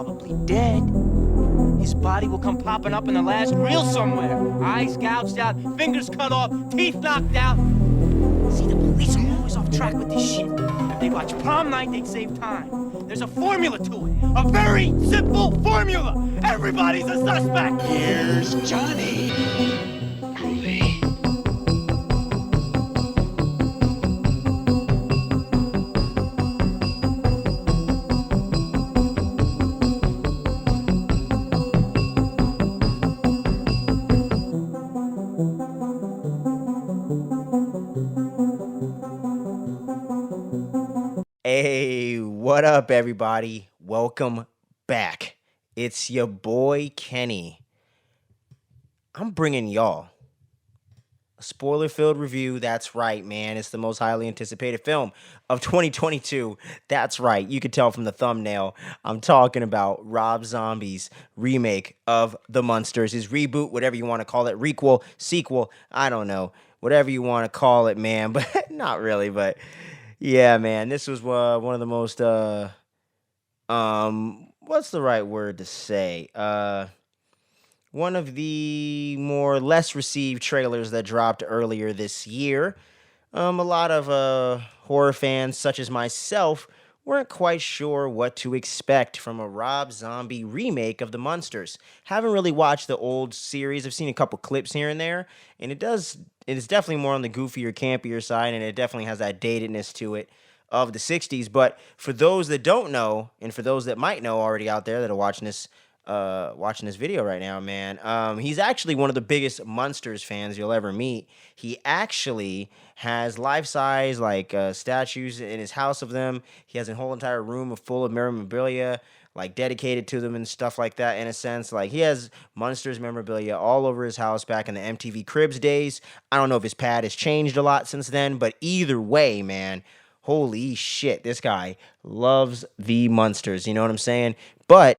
probably dead. His body will come popping up in the last reel somewhere. Eyes gouged out, fingers cut off, teeth knocked out. See, the police are always off track with this shit. If they watch prom night, they'd save time. There's a formula to it. A very simple formula. Everybody's a suspect. Here's Johnny. Groovy. Hey, what up, everybody? Welcome back. It's your boy Kenny. I'm bringing y'all a spoiler-filled review. That's right, man. It's the most highly anticipated film of 2022. That's right. You can tell from the thumbnail. I'm talking about Rob Zombie's remake of The Munsters, his reboot, whatever you want to call it, requel, sequel, I don't know, whatever you want to call it, man. But not really, but yeah, man. This was one of the most what's the right word to say? One of the more less received trailers that dropped earlier this year. A lot of horror fans, such as myself, weren't quite sure what to expect from a Rob Zombie remake of The Munsters. Haven't really watched the old series. I've seen a couple clips here and there, and it is definitely more on the goofier, campier side, and it definitely has that datedness to it of the 60s. But for those that don't know, and for those that might know already out there that are watching this video right now, man, he's actually one of the biggest Munsters fans you'll ever meet. He actually has life-size statues in his house of them. He has a whole entire room full of memorabilia, like dedicated to them and stuff like that. In a sense, like he has Munsters memorabilia all over his house back in the MTV Cribs days. I don't know if his pad has changed a lot since then, but either way, man, holy shit, this guy loves the Munsters. You know what I'm saying? But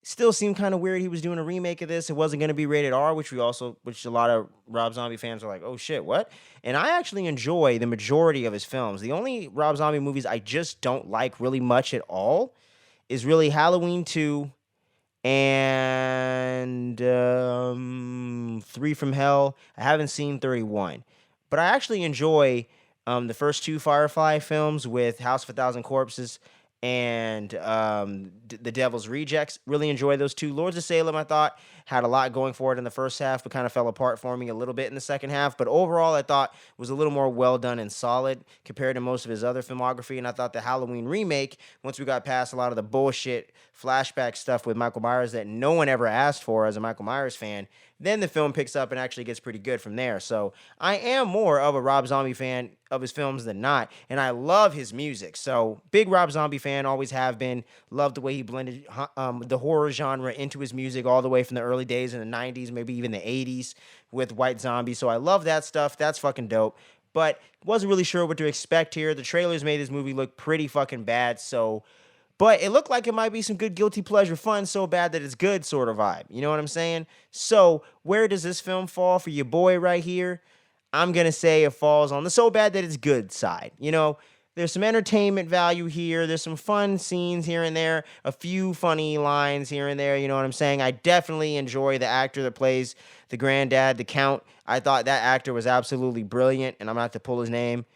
still seemed kind of weird he was doing a remake of this. It wasn't going to be rated R, which a lot of Rob Zombie fans are like, oh shit, what? And I actually enjoy the majority of his films. The only Rob Zombie movies I just don't like really much at all is really Halloween 2 and 3 from Hell. I haven't seen 31. But I actually enjoy the first 2 Firefly films with House of a Thousand Corpses and The Devil's Rejects. Really enjoy those 2. Lords of Salem, I thought, had a lot going for it in the first half, but kind of fell apart for me a little bit in the second half. But overall, I thought was a little more well done and solid compared to most of his other filmography. And I thought the Halloween remake, once we got past a lot of the bullshit flashback stuff with Michael Myers that no one ever asked for as a Michael Myers fan, then the film picks up and actually gets pretty good from there. So I am more of a Rob Zombie fan of his films than not, and I love his music. So big Rob Zombie fan, always have been. Love the way he blended the horror genre into his music all the way from the early days in the 90s, maybe even the 80s with White Zombie. So I love that stuff. That's fucking dope. But wasn't really sure what to expect here. The trailers made this movie look pretty fucking bad, but it looked like it might be some good guilty pleasure fun, so bad that it's good sort of vibe. You know what I'm saying? So where does this film fall for your boy right here? I'm going to say it falls on the so bad that it's good side. You know, there's some entertainment value here. There's some fun scenes here and there. A few funny lines here and there. You know what I'm saying? I definitely enjoy the actor that plays the granddad, the Count. I thought that actor was absolutely brilliant, and I'm going to have to pull his name.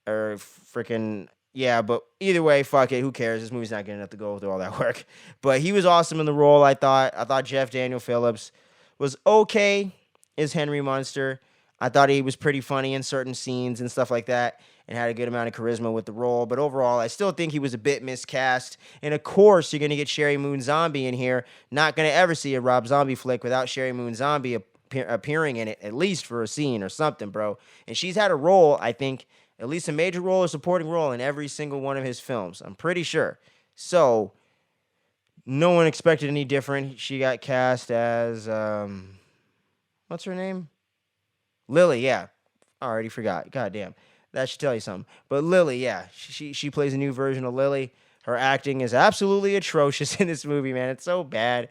Or freaking... Yeah, but either way, fuck it. Who cares? This movie's not going to have to go through all that work. But he was awesome in the role, I thought. I thought Jeff Daniel Phillips was okay as Henry Munster. I thought he was pretty funny in certain scenes and stuff like that and had a good amount of charisma with the role. But overall, I still think he was a bit miscast. And of course, you're going to get Sherry Moon Zombie in here. Not going to ever see a Rob Zombie flick without Sherry Moon Zombie appearing in it, at least for a scene or something, bro. And she's had a role, I think, at least a major role or supporting role in every single one of his films. I'm pretty sure. So, no one expected any different. She got cast as, what's her name? Lily, yeah. I already forgot. Goddamn. That should tell you something. But Lily, yeah. She plays a new version of Lily. Her acting is absolutely atrocious in this movie, man. It's so bad.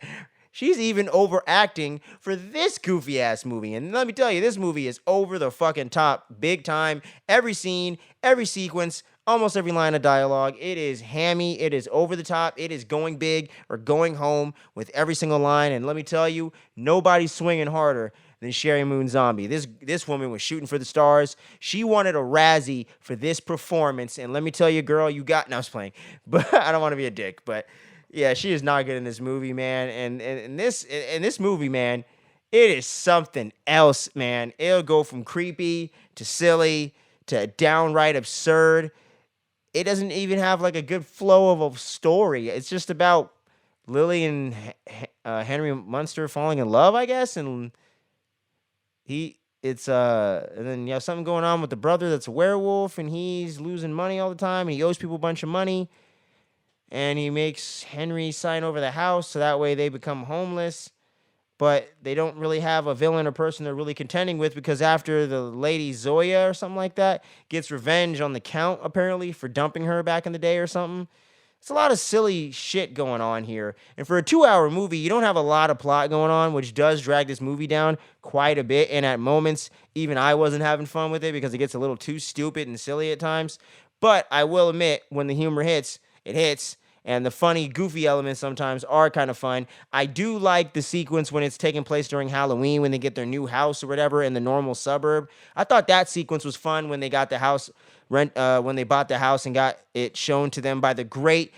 She's even overacting for this goofy-ass movie. And let me tell you, this movie is over the fucking top, big time. Every scene, every sequence, almost every line of dialogue. It is hammy. It is over the top. It is going big or going home with every single line. And let me tell you, nobody's swinging harder than Sherry Moon Zombie. This woman was shooting for the stars. She wanted a Razzie for this performance. And let me tell you, girl, you got... No, I was playing. But I don't want to be a dick. But yeah, she is not good in this movie, man. And in this movie, man, it is something else, man. It'll go from creepy to silly to downright absurd. It doesn't even have like a good flow of a story. It's just about Lily and Henry Munster falling in love, I guess, and and then you have something going on with the brother that's a werewolf, and he's losing money all the time, and he owes people a bunch of money, and he makes Henry sign over the house so that way they become homeless. But they don't really have a villain or person they're really contending with, because after the lady Zoya or something like that gets revenge on the Count, apparently, for dumping her back in the day or something. It's a lot of silly shit going on here. And for a 2-hour movie, you don't have a lot of plot going on, which does drag this movie down quite a bit. And at moments, even I wasn't having fun with it because it gets a little too stupid and silly at times. But I will admit, when the humor hits, it hits. And the funny, goofy elements sometimes are kind of fun. I do like the sequence when it's taking place during Halloween, when they get their new house or whatever in the normal suburb. I thought that sequence was fun when they got the house when they bought the house and got it shown to them by the great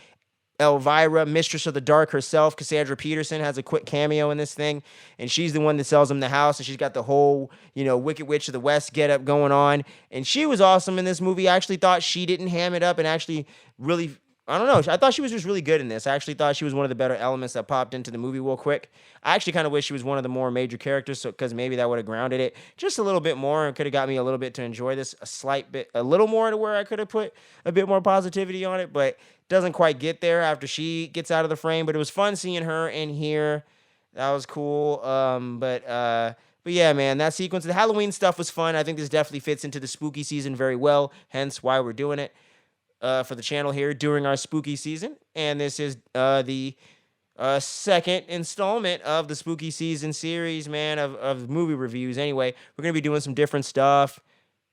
Elvira, Mistress of the Dark herself. Cassandra Peterson has a quick cameo in this thing, and she's the one that sells them the house, and she's got the whole, Wicked Witch of the West getup going on, and she was awesome in this movie. I actually thought she didn't ham it up and actually really... I don't know. I thought she was just really good in this. I actually thought she was one of the better elements that popped into the movie real quick. I actually kind of wish she was one of the more major characters, because maybe that would have grounded it just a little bit more and could have got me a little bit to enjoy this a little more, to where I could have put a bit more positivity on it, but doesn't quite get there after she gets out of the frame. But it was fun seeing her in here. That was cool. But yeah, man, that sequence, the Halloween stuff was fun. I think this definitely fits into the spooky season very well, hence why we're doing it. For the channel here during our spooky season. And this is the second installment of the spooky season series, man, of movie reviews. Anyway, we're going to be doing some different stuff,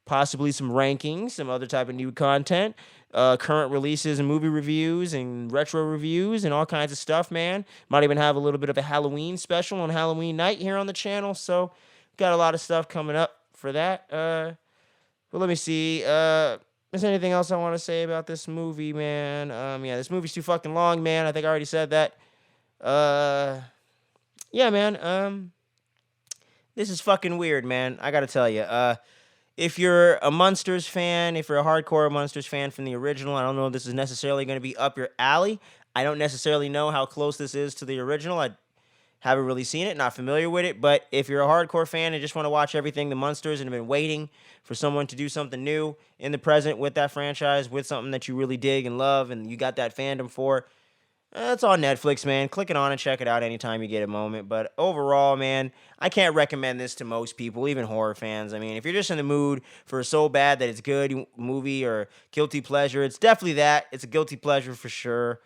possibly some rankings, some other type of new content, current releases and movie reviews and retro reviews and all kinds of stuff, man. Might even have a little bit of a Halloween special on Halloween night here on the channel. So got a lot of stuff coming up for that. But let me see. Is there anything else I want to say about this movie, man? Yeah, this movie's too fucking long, man. I think I already said that. Yeah, man. This is fucking weird, man. I gotta tell you. If you're a Munsters fan, if you're a hardcore Munsters fan from the original, I don't know if this is necessarily going to be up your alley. I don't necessarily know how close this is to the original. I haven't really seen it, not familiar with it. But if you're a hardcore fan and just want to watch everything the Munsters and have been waiting for someone to do something new in the present with that franchise, with something that you really dig and love and you got that fandom for, it's on Netflix, man. Click it on and check it out anytime you get a moment. But overall, man, I can't recommend this to most people, even horror fans. I mean, if you're just in the mood for a so bad that it's good movie or guilty pleasure, it's definitely that. It's a guilty pleasure for sure.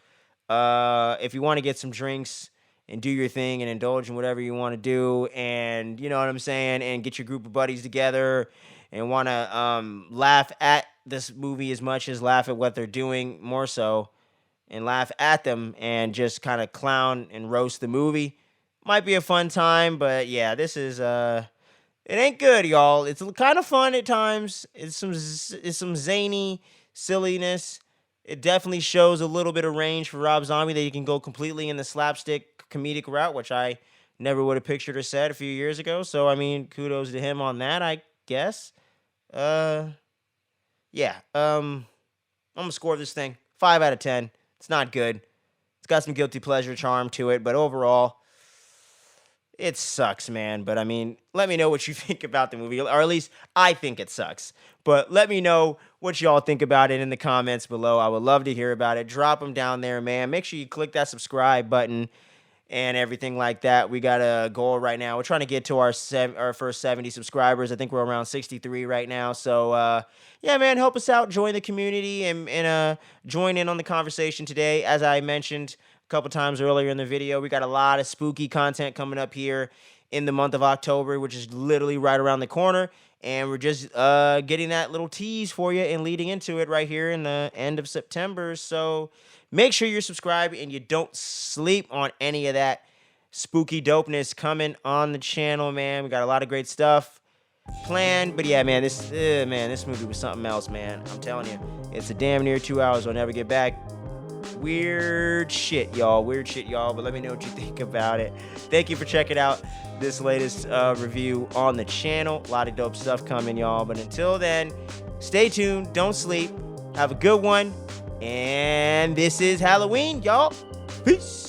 If you want to get some drinks and do your thing and indulge in whatever you want to do, and you know what I'm saying, and get your group of buddies together and want to laugh at this movie as much as laugh at what they're doing, more so, and laugh at them and just kind of clown and roast the movie, might be a fun time. But yeah, this is it ain't good, y'all. It's kind of fun at times. It's some zany silliness. It definitely shows a little bit of range for Rob Zombie, that he can go completely in the slapstick comedic route, which I never would have pictured or said a few years ago. So I mean, kudos to him on that, I guess. Yeah. I'm gonna score this thing 5 out of 10. It's not good. It's got some guilty pleasure charm to it, but overall, it sucks, man. But I mean, let me know what you think about the movie, or at least I think it sucks. But let me know what y'all think about it in the comments below. I would love to hear about it. Drop them down there, man. Make sure you click that subscribe button and everything like that. We got a goal right now. We're trying to get to our first 70 subscribers. I think we're around 63 right now. So, yeah, man, help us out. Join the community and join in on the conversation today. As I mentioned a couple times earlier in the video, we got a lot of spooky content coming up here in the month of October, which is literally right around the corner. And we're just getting that little tease for you and leading into it right here in the end of September. So make sure you're subscribed and you don't sleep on any of that spooky dopeness coming on the channel, man. We got a lot of great stuff planned. But yeah, man, this movie was something else, man. I'm telling you, it's a damn near 2 hours. We'll never get back. Weird shit, y'all. But let me know what you think about it. Thank you for checking out this latest review on the channel. A lot of dope stuff coming, y'all. But until then, stay tuned. Don't sleep. Have a good one. And this is Halloween, y'all. Peace.